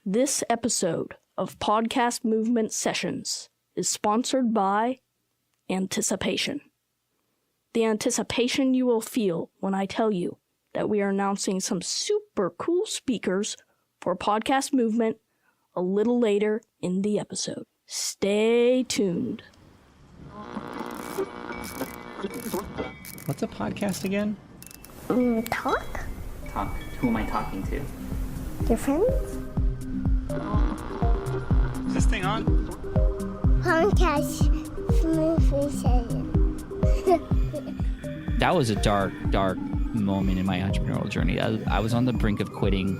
This episode of Podcast Movement Sessions is sponsored by Anticipation. The anticipation you will feel when I tell you that we are announcing some super cool speakers for Podcast Movement a little later in the episode. Stay tuned. What's a podcast again? Talk? Talk? Who am I talking to? Your friends? Is this thing on? Podcast movie session. That was a dark moment in my entrepreneurial journey. I was on the brink of quitting.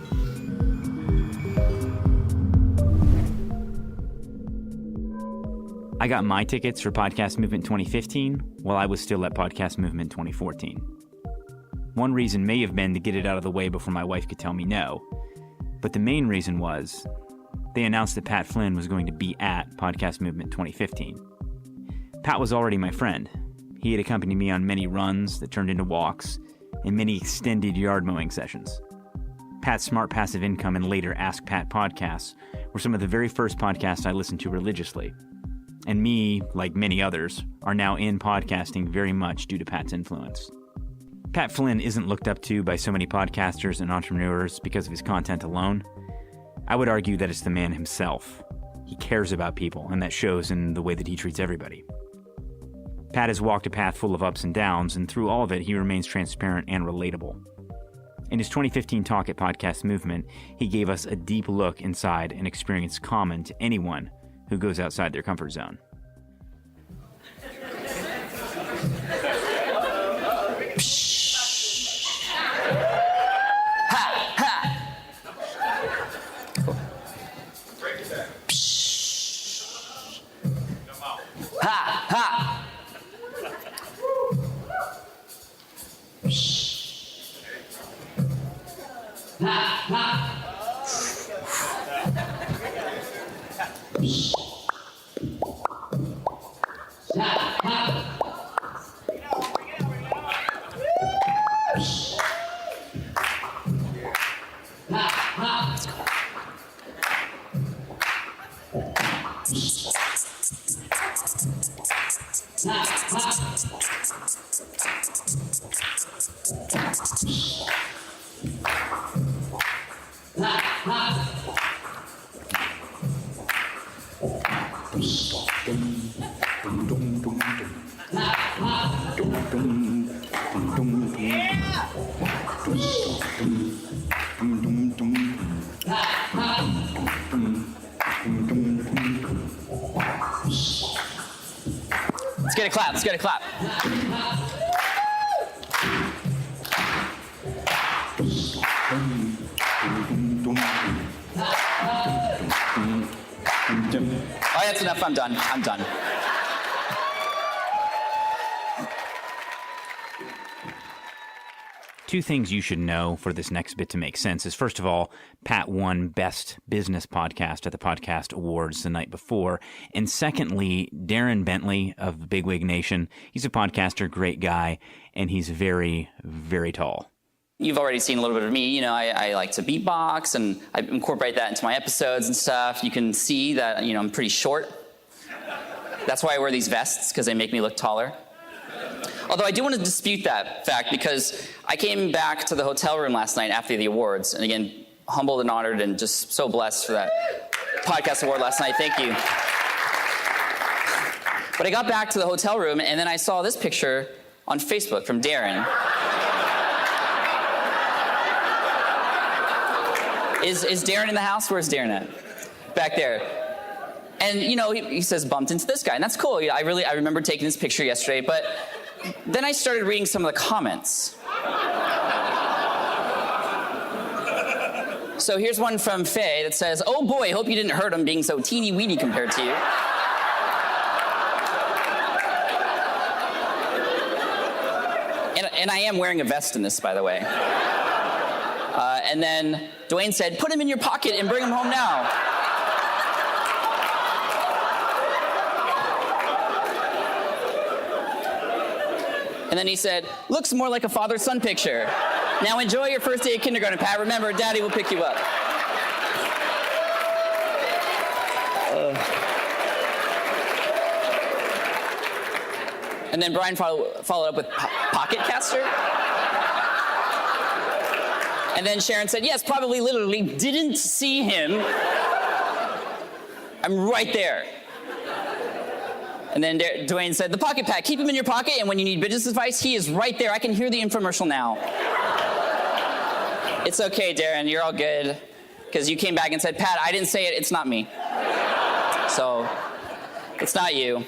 I got my tickets for Podcast Movement 2015 while I was still at Podcast Movement 2014. One reason may have been to get it out of the way before my wife could tell me no, but the main reason was they announced that Pat Flynn was going to be at Podcast Movement 2015. Pat was already my friend. He had accompanied me on many runs that turned into walks and many extended yard mowing sessions. Pat's Smart Passive Income and later Ask Pat podcasts were some of the very first podcasts I listened to religiously. And me, like many others, are now in podcasting very much due to Pat's influence. Pat Flynn isn't looked up to by so many podcasters and entrepreneurs because of his content alone. I would argue that it's the man himself. He cares about people, and that shows in the way that he treats everybody. Pat has walked a path full of ups and downs, and through all of it, he remains transparent and relatable. In his 2015 talk at Podcast Movement, he gave us a deep look inside an experience common to anyone who goes outside their comfort zone. Let's get a clap. Oh, that's enough. I'm done. Two things you should know for this next bit to make sense is, first of all, Pat won Best Business Podcast at the Podcast Awards the night before. And secondly, Darren Bentley of Bigwig Nation, he's a podcaster, great guy, and he's very, very tall. You've already seen a little bit of me. You know, I like to beatbox, and I incorporate that into my episodes and stuff. You can see that, I'm pretty short. That's why I wear these vests, because they make me look taller. Although I do want to dispute that fact, because I came back to the hotel room last night after the awards, and again, humbled and honored and just so blessed for that podcast award last night. Thank you. But I got back to the hotel room, and then I saw this picture on Facebook from Darren. Is Darren in the house? Where's Darren at? Back there. And, he says, bumped into this guy, and that's cool. I remember taking this picture yesterday, but then I started reading some of the comments. So here's one from Faye that says, "Oh boy, hope you didn't hurt him being so teeny-weeny compared to you." And I am wearing a vest in this, by the way. And then Dwayne said, "Put him in your pocket and bring him home now." And then he said, "Looks more like a father-son picture. Now enjoy your first day of kindergarten, Pat. Remember, Daddy will pick you up." And then Brian followed up with Pocket Caster. And then Sharon said, yes, probably literally didn't see him. I'm right there. And then Dwayne said, the Pocket Pack, keep him in your pocket, and when you need business advice, he is right there. I can hear the infomercial now. It's okay, Darren, you're all good. Because you came back and said, Pat, I didn't say it, it's not me. So, it's not you.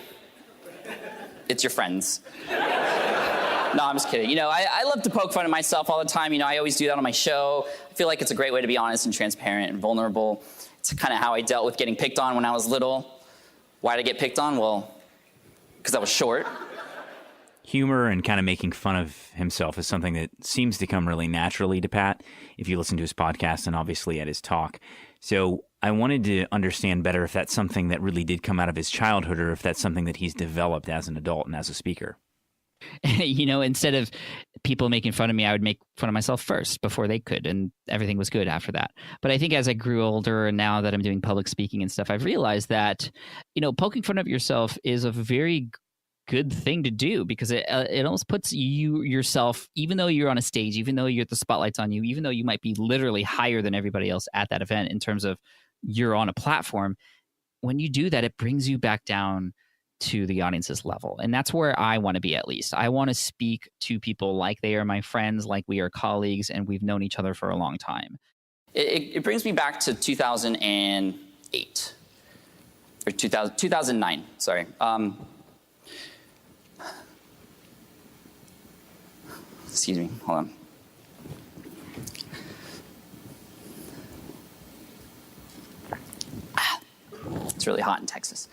It's your friends. No, I'm just kidding. You know, I love to poke fun at myself all the time. You know, I always do that on my show. I feel like it's a great way to be honest and transparent and vulnerable. It's kind of how I dealt with getting picked on when I was little. Why did I get picked on? Well, because I was short. Humor and kind of making fun of himself is something that seems to come really naturally to Pat if you listen to his podcast and obviously at his talk. So I wanted to understand better if that's something that really did come out of his childhood or if that's something that he's developed as an adult and as a speaker. You know, instead of people making fun of me, I would make fun of myself first before they could, and everything was good after that. But I think as I grew older and now that I'm doing public speaking and stuff, I've realized that, you know, poking fun of yourself is a very good thing to do because it almost puts yourself, even though you're on a stage, even though the spotlight's on you, even though you might be literally higher than everybody else at that event in terms of you're on a platform, when you do that, it brings you back down to the audience's level. And that's where I want to be, at least. I want to speak to people like they are my friends, like we are colleagues, and we've known each other for a long time. It brings me back to 2008. Or 2009, sorry. Excuse me, hold on. It's really hot in Texas.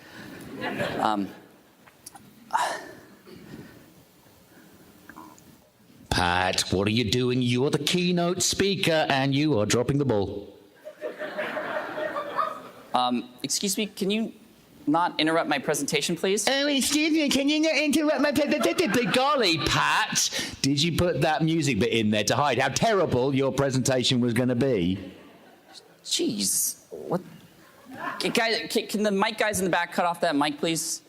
Pat, what are you doing? You are the keynote speaker and you are dropping the ball. Excuse me, can you not interrupt my presentation, please? Oh, excuse me, can you not interrupt my presentation? But golly, Pat, did you put that music bit in there to hide how terrible your presentation was going to be? Jeez, what? Can the mic guys in the back cut off that mic, please?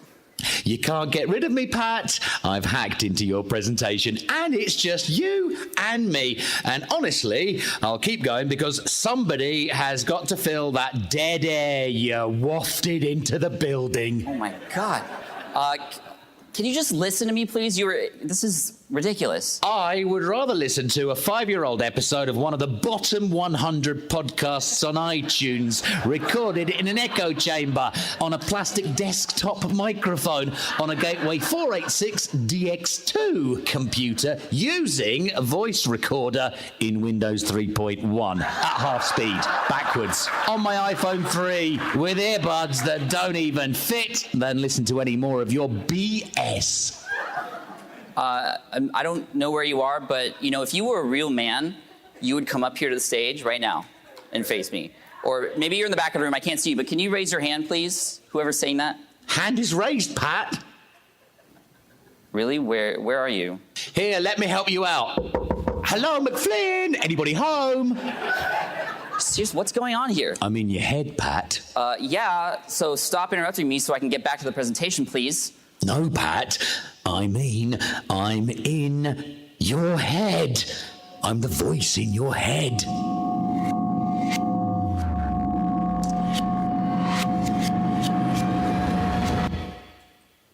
You can't get rid of me, Pat. I've hacked into your presentation, and it's just you and me. And honestly, I'll keep going because somebody has got to fill that dead air you wafted into the building. Oh my God. Can you just listen to me, please? This is ridiculous. I would rather listen to a 5-year-old episode of one of the bottom 100 podcasts on iTunes, recorded in an echo chamber on a plastic desktop microphone on a Gateway 486 DX2 computer using a voice recorder in Windows 3.1 at half speed, backwards, on my iPhone 3 with earbuds that don't even fit, than listen to any more of your BS. I don't know where you are, but, you know, if you were a real man, you would come up here to the stage right now and face me. Or maybe you're in the back of the room, I can't see you, but can you raise your hand, please? Whoever's saying that? Hand is raised, Pat. Really? Where are you? Here, let me help you out. Hello, McFlynn. Anybody home? Seriously, what's going on here? I'm in your head, Pat. Yeah, so stop interrupting me so I can get back to the presentation, please. No, Pat. I mean, I'm in your head. I'm the voice in your head.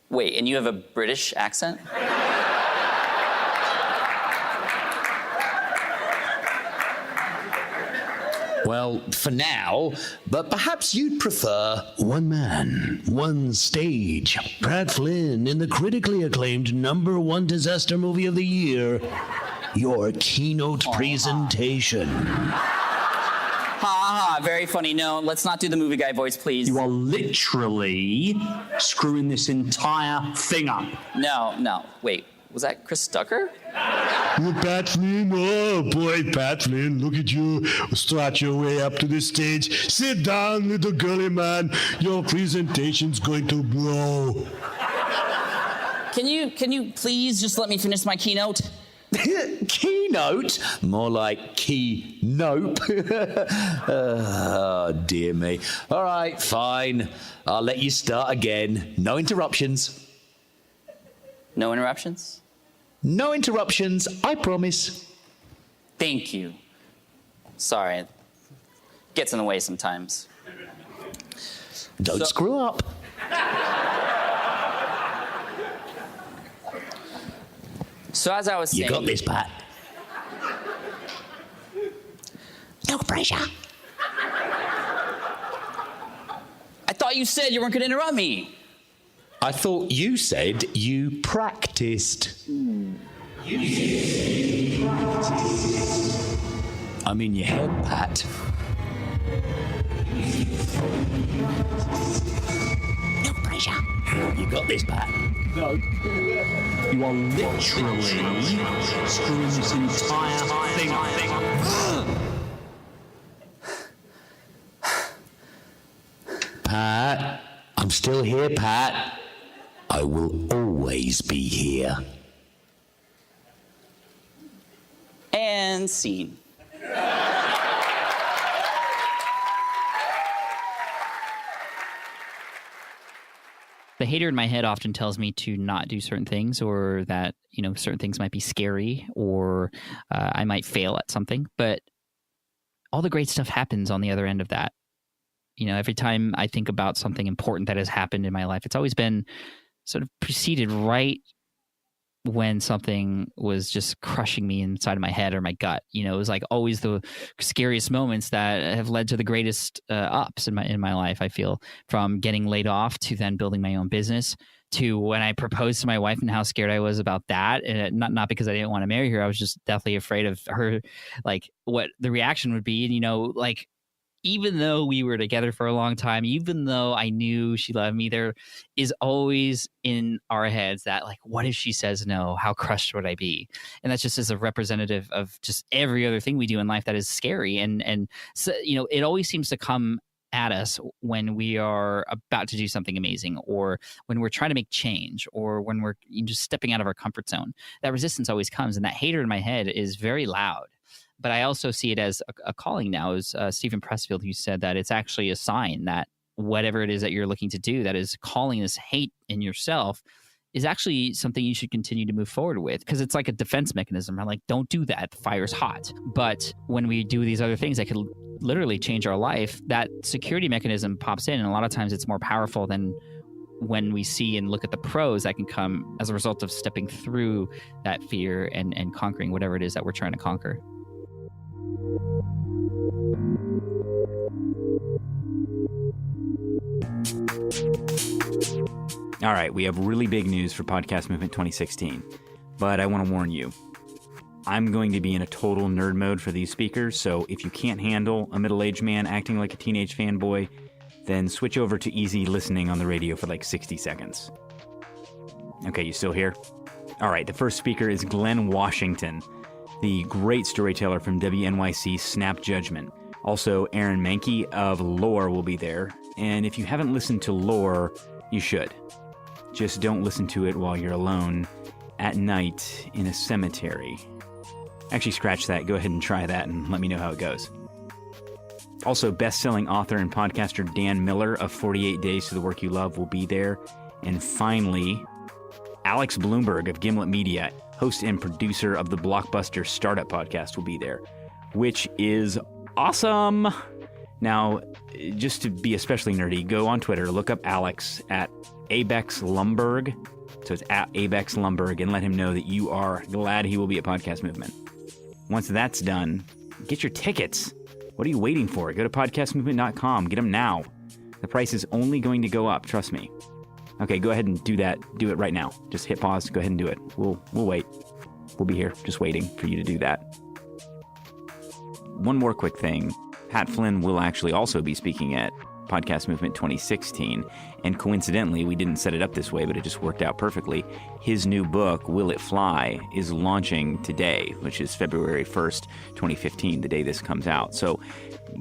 Wait, and you have a British accent? Well, for now, but perhaps you'd prefer one man, one stage. Pat Flynn in the critically acclaimed #1 disaster movie of the year, your keynote presentation. Ha ha, very funny. No, let's not do the movie guy voice, please. You are literally screwing this entire thing up. No. Wait, was that Chris Tucker? Oh, Pat Flynn, oh boy, Pat Flynn, look at you. Strut your way up to the stage. Sit down, little girly man. Your presentation's going to blow. Can you please just let me finish my keynote? Keynote? More like key-nope. Oh, dear me. All right, fine. I'll let you start again. No interruptions. No interruptions? No interruptions, I promise. Thank you. Sorry. It gets in the way sometimes. Don't screw up. So as I was saying... You got this, Pat. No pressure. I thought you said you weren't going to interrupt me. I thought you said you practiced. I'm in your head, Pat. No pressure. You got this, Pat. No. You are literally screwing this entire thing up. Pat, I'm still here, Pat. I will always be here. And scene. The hater in my head often tells me to not do certain things, or that, you know, certain things might be scary, or I might fail at something. But all the great stuff happens on the other end of that. You know, every time I think about something important that has happened in my life, it's always been sort of preceded right when something was just crushing me inside of my head or my gut. You know, it was like always the scariest moments that have led to the greatest ups in my life. I feel, from getting laid off to then building my own business, to when I proposed to my wife and how scared I was about that. And not because I didn't want to marry her. I was just definitely afraid of her, like what the reaction would be. And, you know, like, even though we were together for a long time, even though I knew she loved me, there is always in our heads that, like, what if she says no? How crushed would I be? And that's just as a representative of just every other thing we do in life that is scary. And so, you know, it always seems to come at us when we are about to do something amazing, or when we're trying to make change, or when we're just stepping out of our comfort zone. That resistance always comes, and that hater in my head is very loud. But I also see it as a calling now. Is Stephen Pressfield, who said that it's actually a sign that whatever it is that you're looking to do that is calling this hate in yourself is actually something you should continue to move forward with, because it's like a defense mechanism. I'm like, don't do that. The fire's hot. But when we do these other things that could literally change our life, that security mechanism pops in. And a lot of times it's more powerful than when we see and look at the pros that can come as a result of stepping through that fear and conquering whatever it is that we're trying to conquer. All right, we have really big news for Podcast Movement 2016, but I want to warn you. I'm going to be in a total nerd mode for these speakers, so if you can't handle a middle-aged man acting like a teenage fanboy, then switch over to easy listening on the radio for like 60 seconds. Okay, you still here? All right, the first speaker is Glenn Washington, the great storyteller from WNYC Snap Judgment. Also, Aaron Mahnke of Lore will be there, and if you haven't listened to Lore, you should. Just don't listen to it while you're alone at night in a cemetery. Actually, scratch that. Go ahead and try that and let me know how it goes. Also, best-selling author and podcaster Dan Miller of 48 Days to the Work You Love will be there. And finally, Alex Bloomberg of Gimlet Media, host and producer of the Blockbuster Startup Podcast, will be there, which is awesome. Now, just to be especially nerdy, go on Twitter, look up Alex at Abex Lumberg. So it's at Abex Lumberg, and let him know that you are glad he will be at Podcast Movement. Once that's done, get your tickets. What are you waiting for? Go to podcastmovement.com. Get them now. The price is only going to go up. Trust me. Okay, go ahead and do that. Do it right now. Just hit pause. Go ahead and do it. We'll wait. We'll be here just waiting for you to do that. One more quick thing. Pat Flynn will actually also be speaking at Podcast Movement 2016. And coincidentally, we didn't set it up this way, but it just worked out perfectly. His new book, Will It Fly, is launching today, which is February 1st, 2015, the day this comes out. So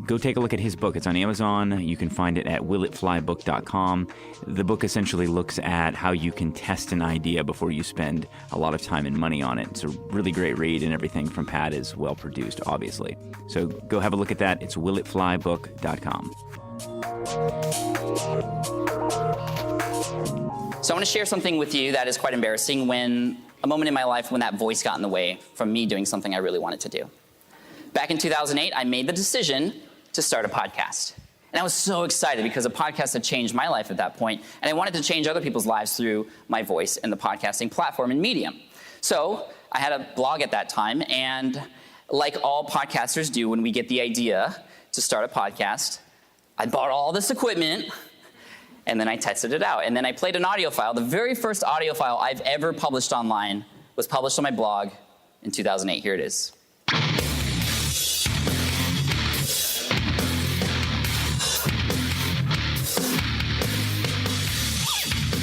go take a look at his book. It's on Amazon. You can find it at willitflybook.com. The book essentially looks at how you can test an idea before you spend a lot of time and money on it. It's a really great read, and everything from Pat is well produced, obviously. So go have a look at that. It's willitflybook.com. So I want to share something with you that is quite embarrassing, when a moment in my life when that voice got in the way from me doing something I really wanted to do. Back in 2008, I made the decision to start a podcast. And I was so excited because a podcast had changed my life at that point, and I wanted to change other people's lives through my voice and the podcasting platform and medium. So I had a blog at that time, and like all podcasters do when we get the idea to start a podcast, I bought all this equipment, and then I tested it out. And then I played an audio file. The very first audio file I've ever published online was published on my blog in 2008. Here it is.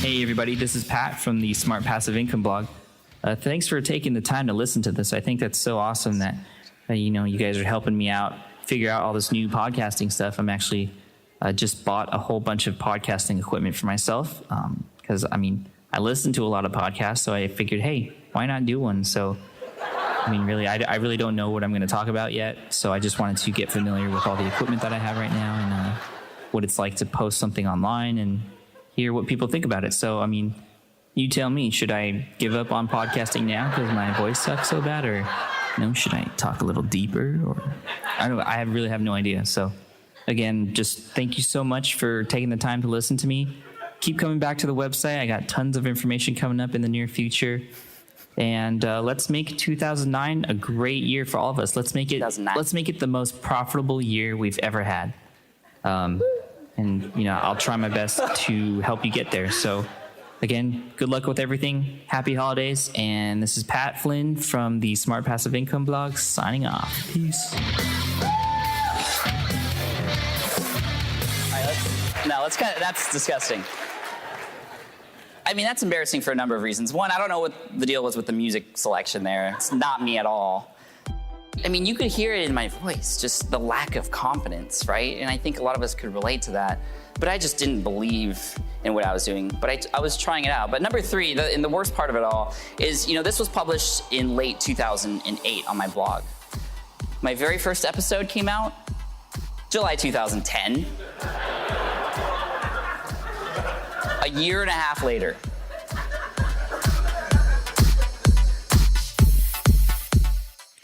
Hey everybody, this is Pat from the Smart Passive Income blog. Thanks for taking the time to listen to this. I think that's so awesome that you guys are helping me out figure out all this new podcasting stuff. I'm actually just bought a whole bunch of podcasting equipment for myself because I listen to a lot of podcasts, so I figured, hey, why not do one? So really, I really don't know what I'm going to talk about yet, so I just wanted to get familiar with all the equipment that I have right now and what it's like to post something online and hear what people think about it. So, you tell me, should I give up on podcasting now because my voice sucks so bad, or should I talk a little deeper? Or I don't know. I really have no idea. So, again, just thank you so much for taking the time to listen to me. Keep coming back to the website. I got tons of information coming up in the near future. And let's make 2009 a great year for all of us. Let's make it the most profitable year we've ever had. And I'll try my best to help you get there. So again, good luck with everything. Happy holidays. And this is Pat Flynn from the Smart Passive Income blog signing off. Peace. That's disgusting. That's embarrassing for a number of reasons. One, I don't know what the deal was with the music selection there. It's not me at all. You could hear it in my voice, just the lack of confidence, right? And I think a lot of us could relate to that. But I just didn't believe in what I was doing. But I was trying it out. But number three, and the worst part of it all, is, this was published in late 2008 on my blog. My very first episode came out July 2010. A year and a half later.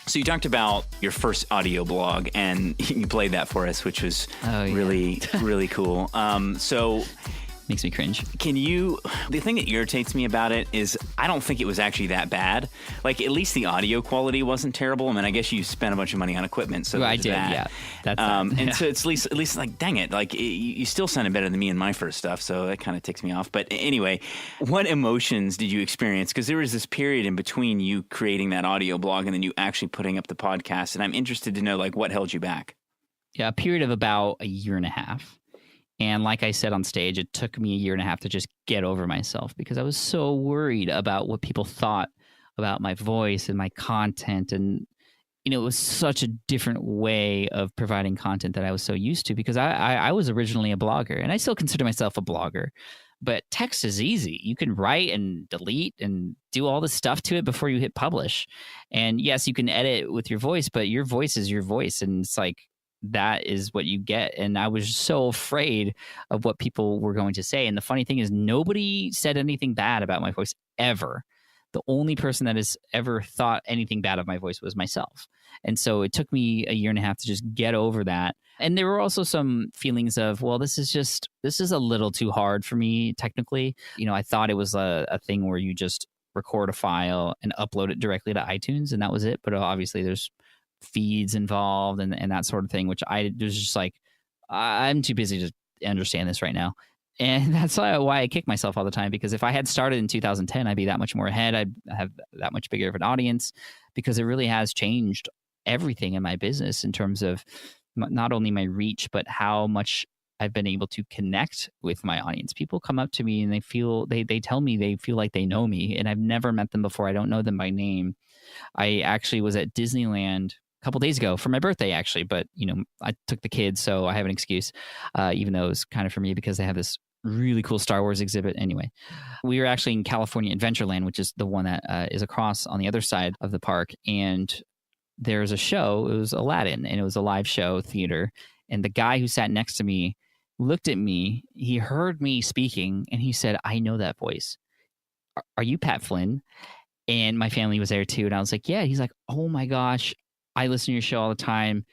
So you talked about your first audio blog, and you played that for us, which was really, really cool. So makes me cringe. The thing that irritates me about it is I don't think it was actually that bad. Like, at least the audio quality wasn't terrible. I guess you spent a bunch of money on equipment, so I did, that. Yeah. That's and so it's at least like, dang it, like you still sounded better than me in my first stuff, so that kind of ticks me off. But anyway, what emotions did you experience? Because there was this period in between you creating that audio blog and then you actually putting up the podcast, and I'm interested to know, like, what held you back? Yeah, a period of about a year and a half. And like I said on stage, it took me a year and a half to just get over myself because I was so worried about what people thought about my voice and my content. And, it was such a different way of providing content that I was so used to, because I was originally a blogger, and I still consider myself a blogger. But text is easy. You can write and delete and do all the stuff to it before you hit publish. And yes, you can edit with your voice, but your voice is your voice. And it's like, that is what you get. And I was so afraid of what people were going to say. And the funny thing is, nobody said anything bad about my voice ever. The only person that has ever thought anything bad of my voice was myself. And so it took me a year and a half to just get over that. And there were also some feelings of, well, this is a little too hard for me technically. I thought it was a thing where you just record a file and upload it directly to iTunes, and that was it. But obviously there's feeds involved and that sort of thing, which I was just like, I'm too busy to understand this right now. And that's why I kick myself all the time, because if I had started in 2010, I'd be that much more ahead. I'd have that much bigger of an audience, because it really has changed everything in my business in terms of not only my reach, but how much I've been able to connect with my audience. People come up to me and they tell me they feel like they know me, and I've never met them before. I don't know them by name. I actually was at Disneyland a couple days ago for my birthday, actually, but I took the kids, so I have an excuse, even though it was kind of for me because they have this really cool Star Wars exhibit. Anyway, we were actually in California Adventureland, which is the one that is across on the other side of the park, and there's a show. It was Aladdin, and it was a live show theater, and the guy who sat next to me looked at me, he heard me speaking, and he said, "I know that voice. Are you Pat Flynn?" And my family was there too, and I was like, "Yeah." He's like, "Oh my gosh, I listen to your show all the time.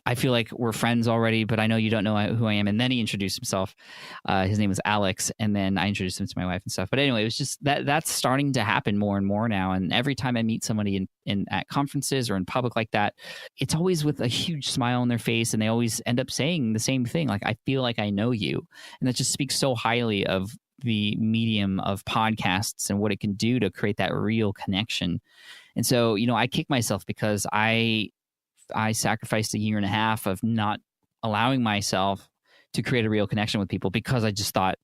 I feel like we're friends already, but I know you don't know who I am." And then he introduced himself. His name was Alex, and then I introduced him to my wife and stuff. But anyway, it was just that's starting to happen more and more now. And every time I meet somebody at conferences or in public like that, it's always with a huge smile on their face, and they always end up saying the same thing, like, "I feel like I know you." And that just speaks so highly of the medium of podcasts and what it can do to create that real connection. And so, I kick myself because I sacrificed a year and a half of not allowing myself to create a real connection with people because I just thought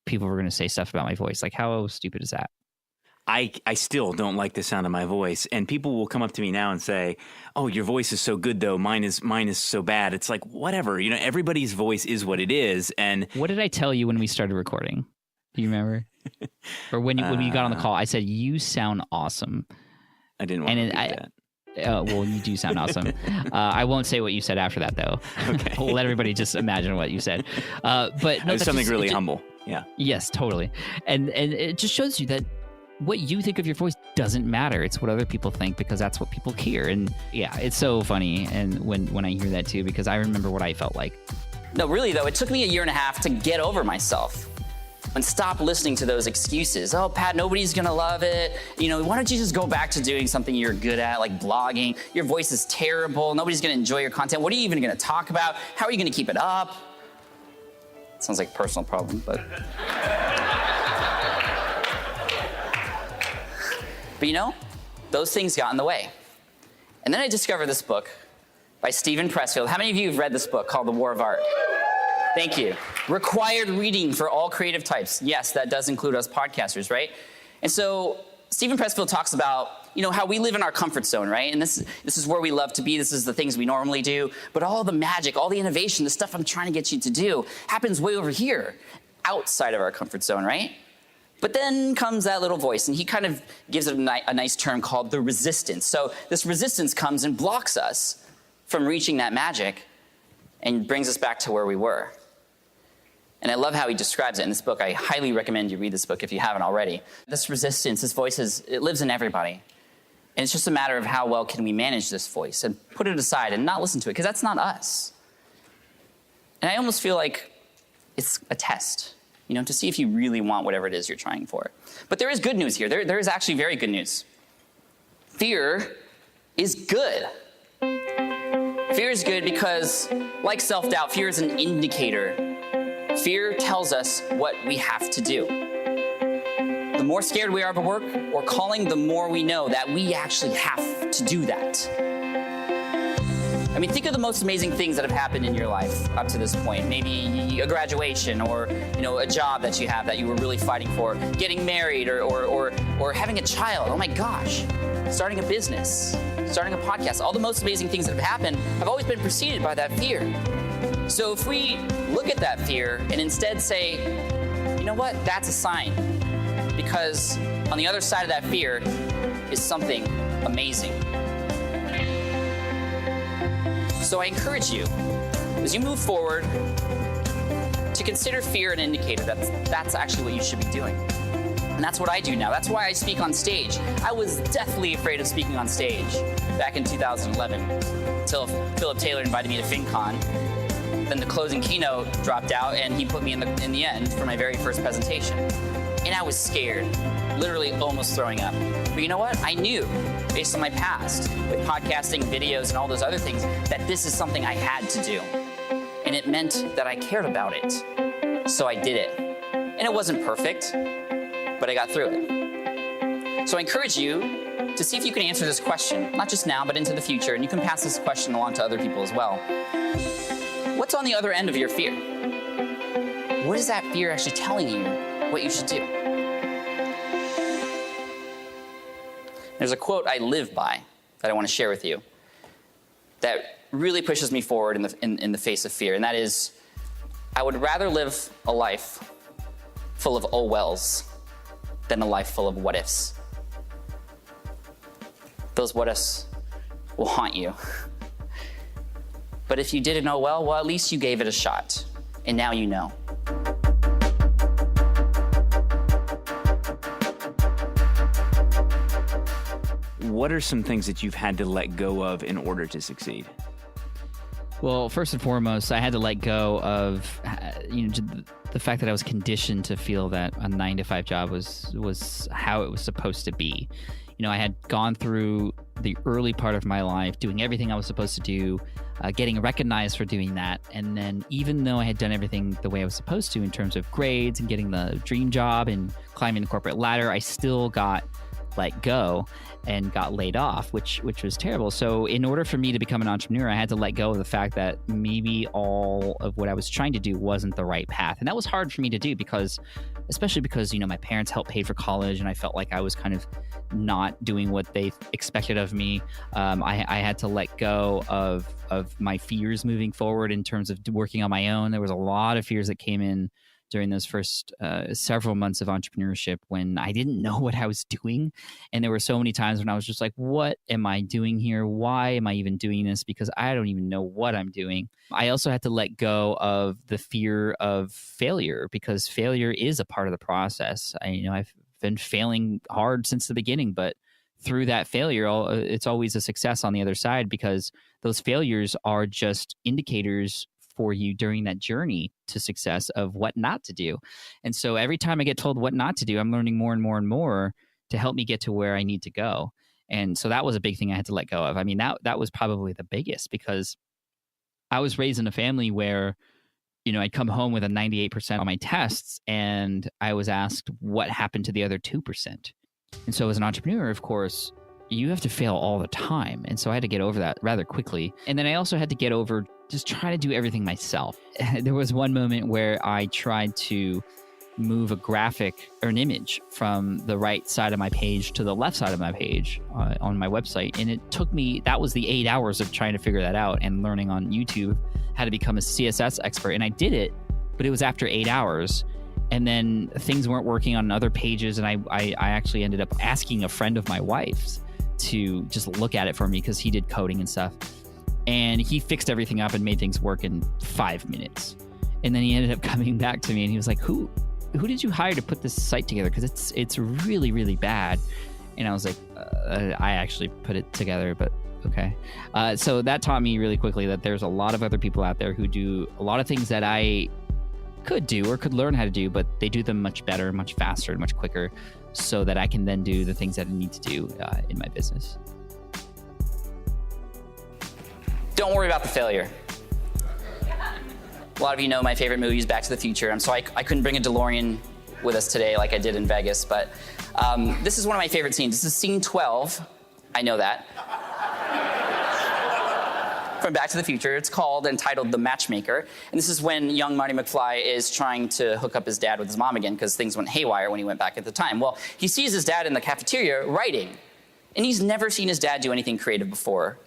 people were going to say stuff about my voice. Like, how stupid is that? I still don't like the sound of my voice, and people will come up to me now and say, "Oh, your voice is so good though. Mine is so bad." It's like, whatever, everybody's voice is what it is. And what did I tell you when we started recording? Do you remember? Or when we got on the call, I said, "You sound awesome." I didn't want to do that. Well, you do sound awesome. I won't say what you said after that, though. Okay. We'll let everybody just imagine what you said. But no, it's something really humble. Yeah. Yes, totally. And it just shows you that what you think of your voice doesn't matter. It's what other people think, because that's what people hear. And yeah, it's so funny. And when I hear that too, because I remember what I felt like. No, really though, it took me a year and a half to get over myself and stop listening to those excuses. "Oh, Pat, nobody's gonna love it. Why don't you just go back to doing something you're good at, like blogging? Your voice is terrible. Nobody's gonna enjoy your content. What are you even gonna talk about? How are you gonna keep it up?" Sounds like a personal problem, but... But those things got in the way. And then I discovered this book by Steven Pressfield. How many of you have read this book called The War of Art? Thank you. Required reading for all creative types. Yes, that does include us podcasters, right? And so Steven Pressfield talks about, how we live in our comfort zone, right? And this is where we love to be. This is the things we normally do. But all the magic, all the innovation, the stuff I'm trying to get you to do happens way over here, outside of our comfort zone, right? But then comes that little voice, and he kind of gives it a nice term called the resistance. So this resistance comes and blocks us from reaching that magic and brings us back to where we were. And I love how he describes it in this book. I highly recommend you read this book if you haven't already. This resistance, this voice, it lives in everybody. And it's just a matter of how well can we manage this voice and put it aside and not listen to it, because that's not us. And I almost feel like it's a test, to see if you really want whatever it is you're trying for. But there is good news here. There is actually very good news. Fear is good. Fear is good because, like self-doubt, fear is an indicator. Fear tells us what we have to do. The more scared we are of a work or calling, the more we know that we actually have to do that. I mean, think of the most amazing things that have happened in your life up to this point. Maybe a graduation, or a job that you have that you were really fighting for, getting married, or having a child. Oh my gosh, starting a business, starting a podcast. All the most amazing things that have happened have always been preceded by that fear. So if we look at that fear and instead say, you know what, that's a sign. Because on the other side of that fear is something amazing. So I encourage you, as you move forward, to consider fear an indicator that that's actually what you should be doing. And that's what I do now. That's why I speak on stage. I was deathly afraid of speaking on stage back in 2011 until Philip Taylor invited me to FinCon. Then the closing keynote dropped out, and he put me in the end for my very first presentation. And I was scared, literally almost throwing up. But you know what? I knew, based on my past, with podcasting, videos, and all those other things, that this is something I had to do. And it meant that I cared about it. So I did it. And it wasn't perfect, but I got through it. So I encourage you to see if you can answer this question, not just now, but into the future. And you can pass this question along to other people as well. What's on the other end of your fear? what is that fear actually telling you what you should do? There's a quote I live by that I want to share with you that really pushes me forward in the face of fear, and that is, I would rather live a life full of oh wells than a life full of what ifs. Those what ifs will haunt you. But if you didn't know well, at least you gave it a shot, and now you know. What are some things that you've had to let go of in order to succeed? Well, first and foremost, I had to let go of, the fact that I was conditioned to feel that a 9-to-5 job was how it was supposed to be. I had gone through the early part of my life doing everything I was supposed to do, getting recognized for doing that. And then even though I had done everything the way I was supposed to in terms of grades and getting the dream job and climbing the corporate ladder, I still got let go and got laid off, which was terrible. So in order for me to become an entrepreneur, I had to let go of the fact that maybe all of what I was trying to do wasn't the right path. And that was hard for me to do especially because, my parents helped pay for college and I felt like I was kind of not doing what they expected of me. I had to let go of my fears moving forward in terms of working on my own. There was a lot of fears that came in during those first several months of entrepreneurship when I didn't know what I was doing. And there were so many times when I was just like, what am I doing here? Why am I even doing this? Because I don't even know what I'm doing. I also had to let go of the fear of failure, because failure is a part of the process. I've been failing hard since the beginning, but through that failure, it's always a success on the other side, because those failures are just indicators for you during that journey to success of what not to do. And so every time I get told what not to do, I'm learning more and more and more to help me get to where I need to go. And so that was a big thing I had to let go of. I mean, that was probably the biggest, because I was raised in a family where, I'd come home with a 98% on my tests, and I was asked what happened to the other 2%. And so as an entrepreneur, of course, you have to fail all the time. And so I had to get over that rather quickly. And then I also had to get over just trying to do everything myself. There was one moment where I tried to move a graphic or an image from the right side of my page to the left side of my page on my website. And it took me, that was the 8 hours of trying to figure that out and learning on YouTube how to become a CSS expert. And I did it, but it was after 8 hours. And then things weren't working on other pages. And I actually ended up asking a friend of my wife's to just look at it for me, because he did coding and stuff. And he fixed everything up and made things work in 5 minutes. And then he ended up coming back to me and he was like, who did you hire to put this site together? Because it's really, really bad. And I was like, I actually put it together, but okay. So that taught me really quickly that there's a lot of other people out there who do a lot of things that I could do or could learn how to do, but they do them much better, much faster, and much quicker, so that I can then do the things that I need to do in my business. Don't worry about the failure. A lot of you know my favorite movie is Back to the Future. I'm sorry I couldn't bring a DeLorean with us today like I did in Vegas, but this is one of my favorite scenes. This is scene 12. I know that. From Back to the Future. It's entitled The Matchmaker. And this is when young Marty McFly is trying to hook up his dad with his mom again, because things went haywire when he went back at the time. Well, he sees his dad in the cafeteria writing, and he's never seen his dad do anything creative before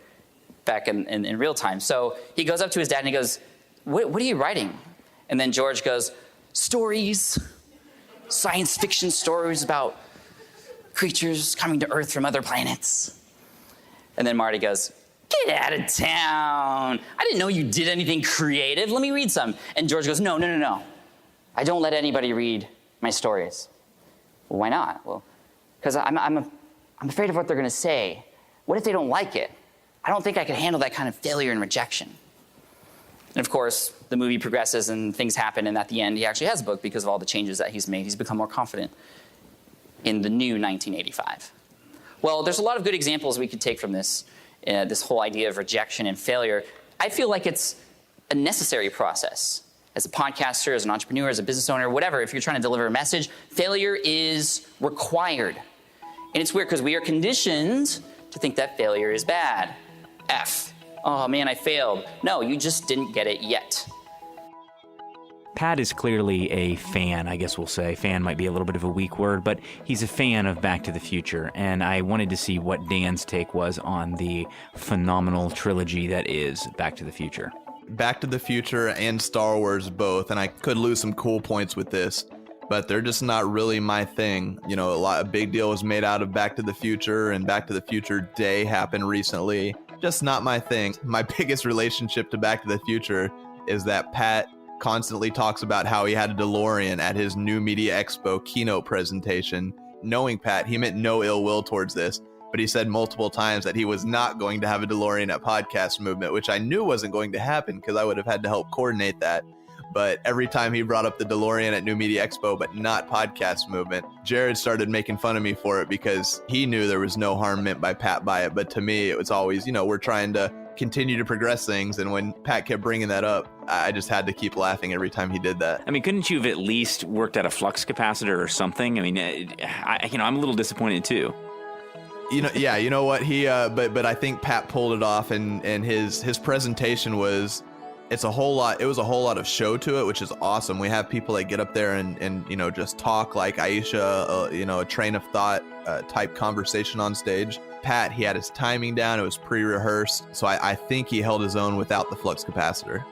back in real time. So he goes up to his dad and he goes, what are you writing? And then George goes, stories, science fiction stories about creatures coming to Earth from other planets. And then Marty goes, get out of town. I didn't know you did anything creative. Let me read some. And George goes, no. I don't let anybody read my stories. Well, why not? Well, because I'm afraid of what they're going to say. What if they don't like it? I don't think I could handle that kind of failure and rejection. And of course, the movie progresses and things happen, and at the end, he actually has a book because of all the changes that he's made. He's become more confident in the new 1985. Well, there's a lot of good examples we could take from this whole idea of rejection and failure. I feel like it's a necessary process. As a podcaster, as an entrepreneur, as a business owner, whatever, if you're trying to deliver a message, failure is required. And it's weird because we are conditioned to think that failure is bad. F. Oh man, I failed. No, you just didn't get it yet. Pat is clearly a fan, I guess we'll say. Fan might be a little bit of a weak word, but he's a fan of Back to the Future, and I wanted to see what Dan's take was on the phenomenal trilogy that is Back to the Future. Back to the Future and Star Wars both, and I could lose some cool points with this, but they're just not really my thing. You know, a big deal was made out of Back to the Future, and Back to the Future Day happened recently. Just not my thing. My biggest relationship to Back to the Future is that Pat constantly talks about how he had a DeLorean at his New Media Expo keynote presentation. Knowing Pat, he meant no ill will towards this, but he said multiple times that he was not going to have a DeLorean at Podcast Movement, which I knew wasn't going to happen because I would have had to help coordinate that. But every time he brought up the DeLorean at New Media Expo, but not Podcast Movement, Jared started making fun of me for it because he knew there was no harm meant by Pat by it. But to me, it was always, you know, we're trying to continue to progress things. And when Pat kept bringing that up, I just had to keep laughing every time he did that. I mean, couldn't you have at least worked at a flux capacitor or something? I mean, I'm a little disappointed too. You know, yeah, you know what? But I think Pat pulled it off, and his presentation was, it was a whole lot of show to it, which is awesome. We have people that get up there and you know, just talk like Aisha, you know, a train of thought type conversation on stage. Pat, he had his timing down. It was pre-rehearsed. So I think he held his own without the flux capacitor.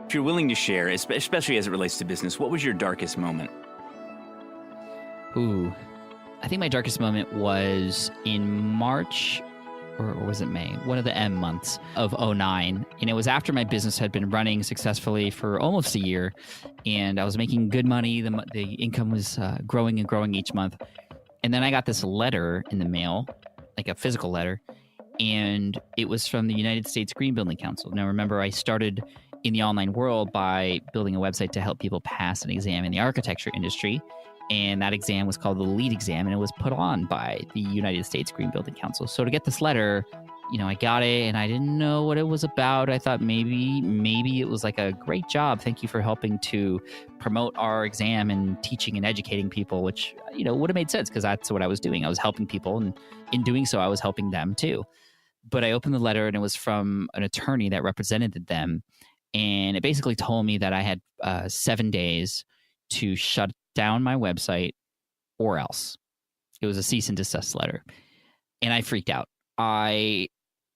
If you're willing to share, especially as it relates to business, what was your darkest moment? Ooh, I think my darkest moment was in March, or was it May? One of the M months of 2009. And it was after my business had been running successfully for almost a year, and I was making good money. The income was growing and growing each month. And then I got this letter in the mail, like a physical letter, and it was from the United States Green Building Council. Now, remember, I started in the online world by building a website to help people pass an exam in the architecture industry. And that exam was called the LEED exam, and it was put on by the United States Green Building Council. So to get this letter, you know, I got it, and I didn't know what it was about. I thought maybe it was like a great job. Thank you for helping to promote our exam and teaching and educating people, which, you know, would have made sense because that's what I was doing. I was helping people, and in doing so, I was helping them too. But I opened the letter, and it was from an attorney that represented them, and it basically told me that I had 7 days to shut down my website or else. It was a cease and desist letter. And I freaked out. I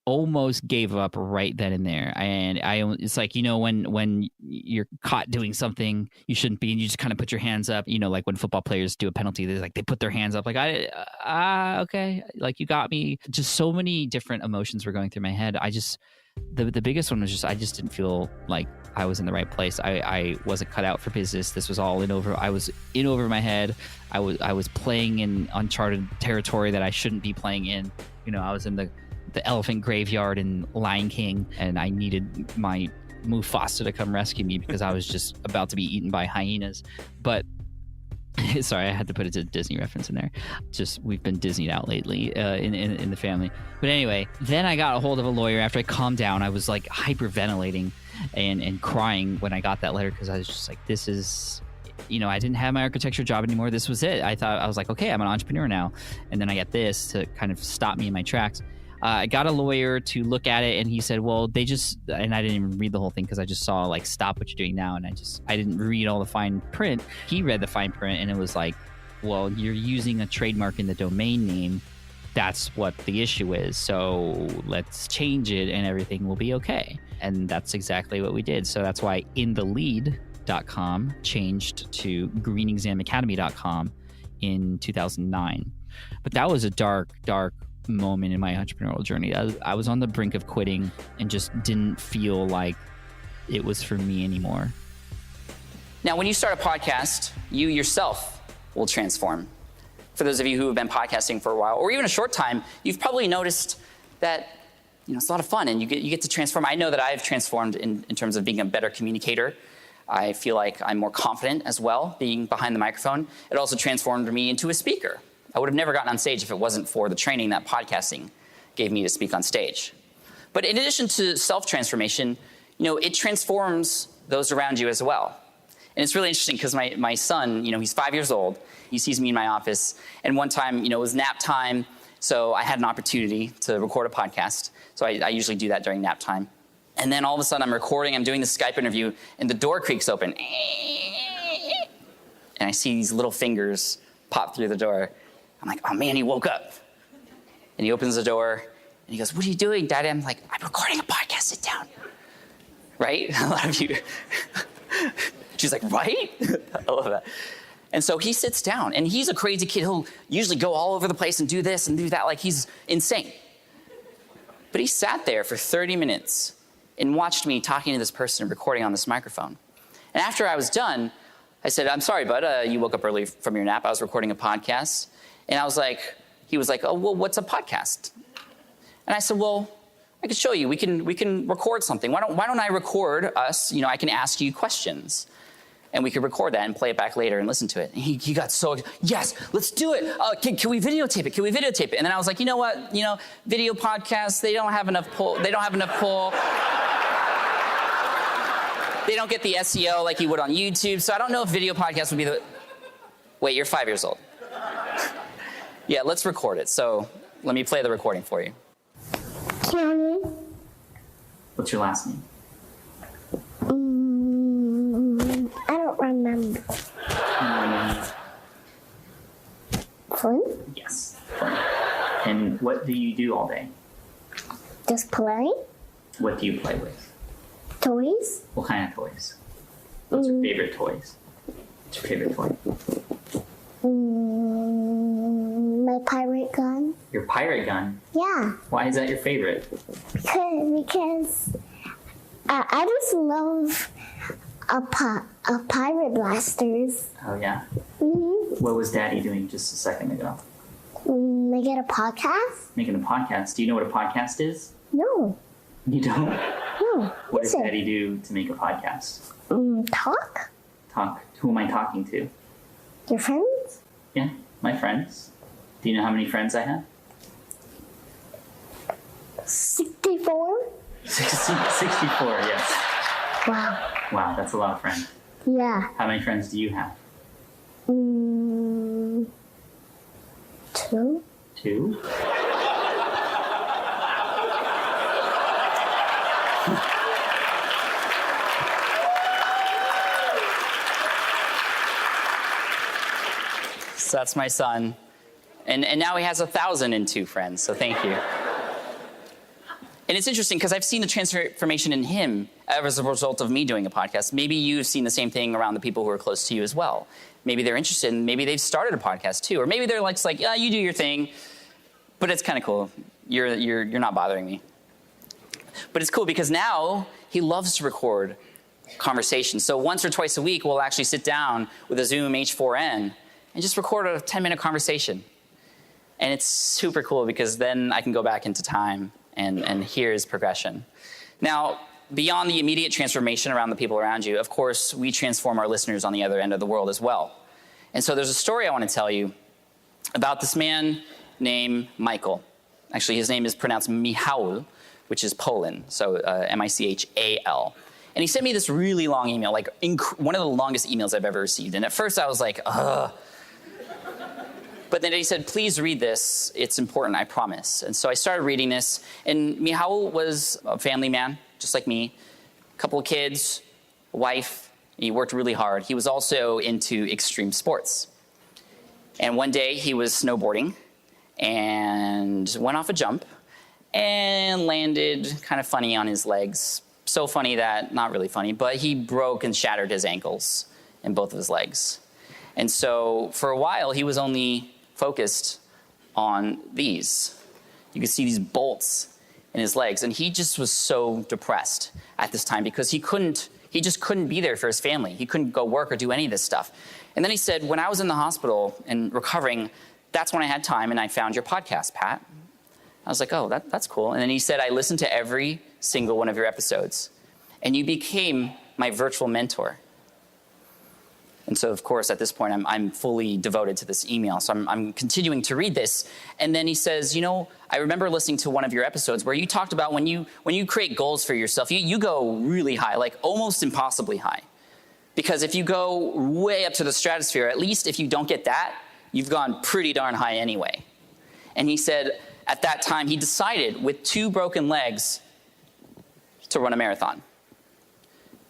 almost gave up right then and there. And it's like, you know, when you're caught doing something you shouldn't be, and you just kind of put your hands up, you know, like when football players do a penalty, they put their hands up like, okay, like you got me. Just so many different emotions were going through my head. The biggest one was just, I just didn't feel like I was in the right place. I wasn't cut out for business. This was all I was in over my head. I was playing in uncharted territory that I shouldn't be playing in. You know, I was in the elephant graveyard in Lion King, and I needed my Mufasa to come rescue me because I was just about to be eaten by hyenas. But sorry, I had to put it to Disney reference in there. Just, we've been Disneyed out lately in the family. But anyway, then I got a hold of a lawyer. After I calmed down, I was like hyperventilating and crying when I got that letter because I was just like, this is, you know, I didn't have my architecture job anymore. This was it. I was like, okay, I'm an entrepreneur now. And then I get this to kind of stop me in my tracks. I got a lawyer to look at it, and he said, well, and I didn't even read the whole thing because I just saw like, stop what you're doing now. And I didn't read all the fine print. He read the fine print, and it was like, well, you're using a trademark in the domain name. That's what the issue is. So let's change it and everything will be okay. And that's exactly what we did. So that's why InTheLead.com changed to GreenExamAcademy.com in 2009. But that was a dark moment in my entrepreneurial journey. I was on the brink of quitting and just didn't feel like it was for me anymore. Now, when you start a podcast, you yourself will transform. For those of you who have been podcasting for a while, or even a short time, you've probably noticed that, you know, it's a lot of fun and you get to transform. I know that I've transformed in terms of being a better communicator. I feel like I'm more confident as well, being behind the microphone. It also transformed me into a speaker. I would have never gotten on stage if it wasn't for the training that podcasting gave me to speak on stage. But in addition to self-transformation, you know, it transforms those around you as well. And it's really interesting because my son, you know, he's 5 years old. He sees me in my office. And one time, you know, it was nap time. So I had an opportunity to record a podcast. So I usually do that during nap time. And then all of a sudden I'm recording, I'm doing the Skype interview, and the door creaks open. And I see these little fingers pop through the door. I'm like, oh man, he woke up. And he opens the door, and he goes, what are you doing, Daddy? I'm like, I'm recording a podcast, sit down. Right? A lot of you. She's like, right? I love that. And so he sits down, and he's a crazy kid. He'll usually go all over the place and do this and do that, like he's insane. But he sat there for 30 minutes and watched me talking to this person and recording on this microphone. And after I was done, I said, I'm sorry, bud, you woke up early from your nap. I was recording a podcast. And he was like, oh, well, what's a podcast? And I said, well, I can show you. We can record something. Why don't I record us? I can ask you questions. And we could record that and play it back later and listen to it. And he got so, yes, let's do it. Can we videotape it? Can we videotape it? And then I was like, you know what? Video podcasts, they don't have enough pull. They don't have enough pull. They don't get the SEO like you would on YouTube. So I don't know if video podcasts would be the... Wait, you're 5 years old. Yeah, let's record it. So let me play the recording for you. County. What's your last name? I don't remember. Flynn? Yes. Flynn. And what do you do all day? Just play. What do you play with? Toys. What kind of toys? What's your favorite toys? What's your favorite toy? My pirate gun. Your pirate gun? Yeah. Why is that your favorite? Because I just love a pirate blasters. Oh, yeah? Mm-hmm. What was Daddy doing just a second ago? Making a podcast? Making a podcast. Do you know what a podcast is? No. You don't? No. What does Daddy do to make a podcast? Talk? Talk. Who am I talking to? Your friends? Yeah, my friends. Do you know how many friends I have? 64? 64, yes. Wow. Wow, that's a lot of friends. Yeah. How many friends do you have? 2? 2? So that's my son. And now he has 1,002 friends, so thank you. And it's interesting because I've seen the transformation in him as a result of me doing a podcast. Maybe you've seen the same thing around the people who are close to you as well. Maybe they're interested, and maybe they've started a podcast too. Or maybe they're like, yeah, you do your thing, but it's kind of cool. You're not bothering me. But it's cool because now he loves to record conversations. So once or twice a week, we'll actually sit down with a Zoom H4n and just record a 10-minute conversation. And it's super cool because then I can go back into time and hear his progression. Now, beyond the immediate transformation around the people around you, of course, we transform our listeners on the other end of the world as well. And so there's a story I want to tell you about this man named Michael. Actually, his name is pronounced Michał, which is Poland, so M-I-C-H-A-L. And he sent me this really long email, like one of the longest emails I've ever received. And at first I was like, ugh. But then he said, please read this. It's important, I promise. And so I started reading this. And Michał was a family man, just like me. A couple of kids, a wife. He worked really hard. He was also into extreme sports. And one day he was snowboarding and went off a jump and landed kind of funny on his legs. So funny that, not really funny, but he broke and shattered his ankles in both of his legs. And so for a while, he was only focused on these. You could see these bolts in his legs. And he just was so depressed at this time because he just couldn't be there for his family. He couldn't go work or do any of this stuff. And then he said, when I was in the hospital and recovering, that's when I had time and I found your podcast, Pat. I was like, oh, that's cool. And then he said, I listened to every single one of your episodes and you became my virtual mentor. And so, of course, at this point, I'm fully devoted to this email. So I'm continuing to read this. And then he says, I remember listening to one of your episodes where you talked about when you create goals for yourself, you go really high, like almost impossibly high. Because if you go way up to the stratosphere, at least if you don't get that, you've gone pretty darn high anyway. And he said at that time, he decided with 2 broken legs to run a marathon,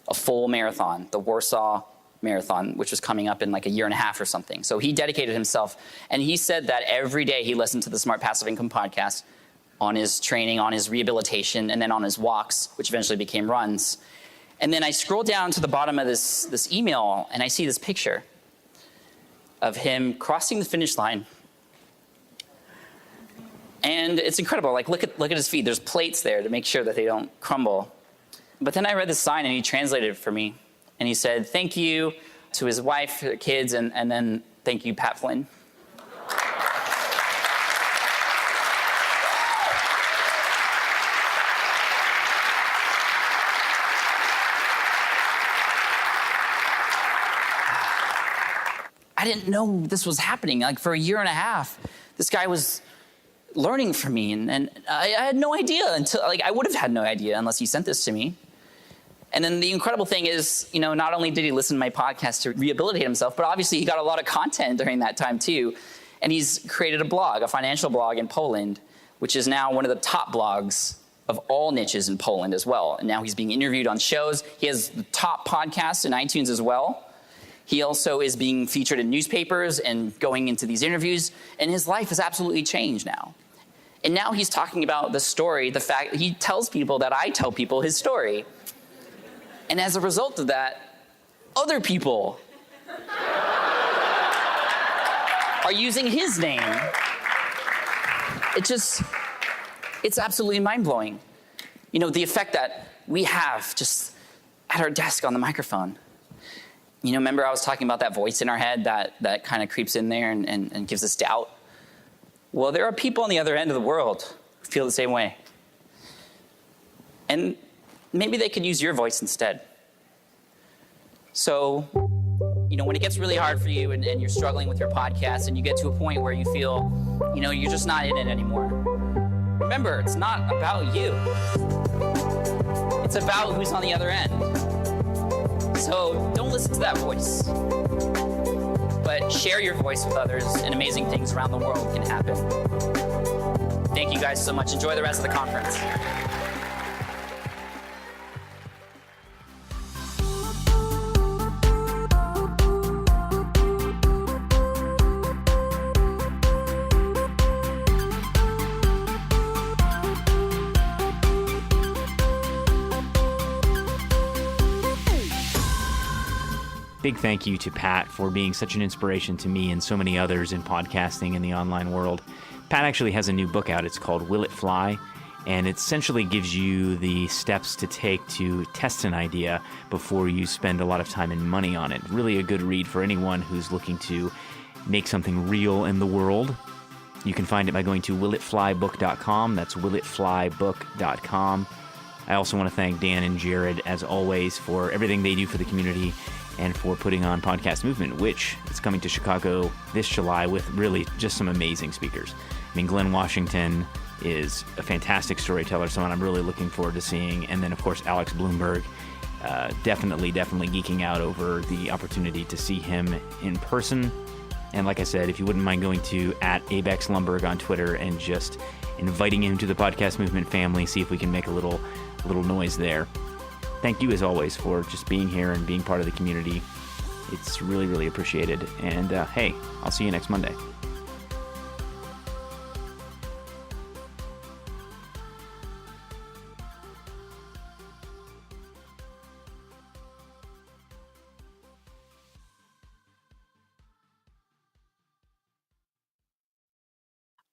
a full marathon, the Warsaw Marathon, which was coming up in like a year and a half or something. So he dedicated himself, and he said that every day he listened to the Smart Passive Income podcast on his training, on his rehabilitation, and then on his walks, which eventually became runs. And then I scroll down to the bottom of this email, and I see this picture of him crossing the finish line. And it's incredible. Like, look at his feet. There's plates there to make sure that they don't crumble. But then I read the sign, and he translated it for me. And he said, thank you to his wife, their kids, and then thank you, Pat Flynn. I didn't know this was happening. Like, for a year and a half, this guy was learning from me, and I had no idea until, like, I would have had no idea unless he sent this to me. And then the incredible thing is, you know, not only did he listen to my podcast to rehabilitate himself, but obviously he got a lot of content during that time too. And he's created a blog, a financial blog in Poland, which is now one of the top blogs of all niches in Poland as well. And now he's being interviewed on shows. He has the top podcasts in iTunes as well. He also is being featured in newspapers and going into these interviews, and his life has absolutely changed now. And now he's talking about the story, the fact he tells people that I tell people his story. And as a result of that, other people are using his name. It's absolutely mind-blowing. You know, the effect that we have just at our desk on the microphone. You know, remember I was talking about that voice in our head that kind of creeps in there and gives us doubt? Well, there are people on the other end of the world who feel the same way. And maybe they could use your voice instead. So, you know, when it gets really hard for you and you're struggling with your podcast and you get to a point where you feel, you know, you're just not in it anymore, remember, it's not about you. It's about who's on the other end. So don't listen to that voice, but share your voice with others, and amazing things around the world can happen. Thank you guys so much. Enjoy the rest of the conference. Big thank you to Pat for being such an inspiration to me and so many others in podcasting in the online world. Pat actually has a new book out. It's called Will It Fly? And it essentially gives you the steps to take to test an idea before you spend a lot of time and money on it. Really a good read for anyone who's looking to make something real in the world. You can find it by going to willitflybook.com. That's willitflybook.com. I also want to thank Dan and Jared, as always, for everything they do for the community and for putting on Podcast Movement, which is coming to Chicago this July with really just some amazing speakers. I mean, Glenn Washington is a fantastic storyteller, someone I'm really looking forward to seeing. And then, of course, Alex Bloomberg, definitely geeking out over the opportunity to see him in person. And like I said, if you wouldn't mind going to @AbexLumberg on Twitter and just inviting him to the Podcast Movement family, see if we can make a little noise there. Thank you, as always, for just being here and being part of the community. It's really, really appreciated. And hey, I'll see you next Monday.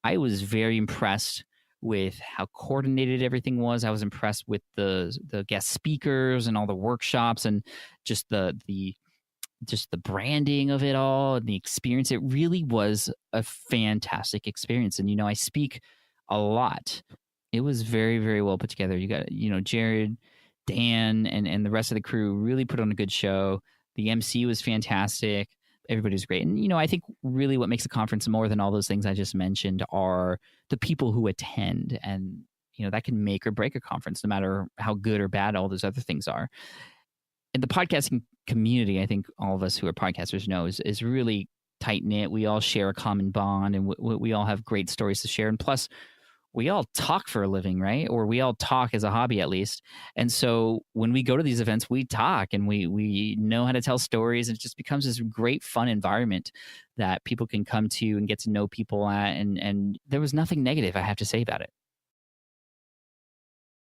I was very impressed with how coordinated everything was. I was impressed with the guest speakers and all the workshops and just the branding of it all and the experience. It really was a fantastic experience. And, you know, I speak a lot. It was very, very well put together. You got, you know, Jared, Dan, and the rest of the crew really put on a good show. The MC was fantastic. Everybody was great. And, you know, I think really what makes a conference more than all those things I just mentioned are the people who attend. And, you know, that can make or break a conference, no matter how good or bad all those other things are. And the podcasting community, I think all of us who are podcasters know, is really tight-knit. We all share a common bond, and we all have great stories to share. And plus, we all talk for a living, right? Or we all talk as a hobby, at least. And so when we go to these events, we talk and we know how to tell stories. And it just becomes this great, fun environment that people can come to and get to know people at. And there was nothing negative I have to say about it.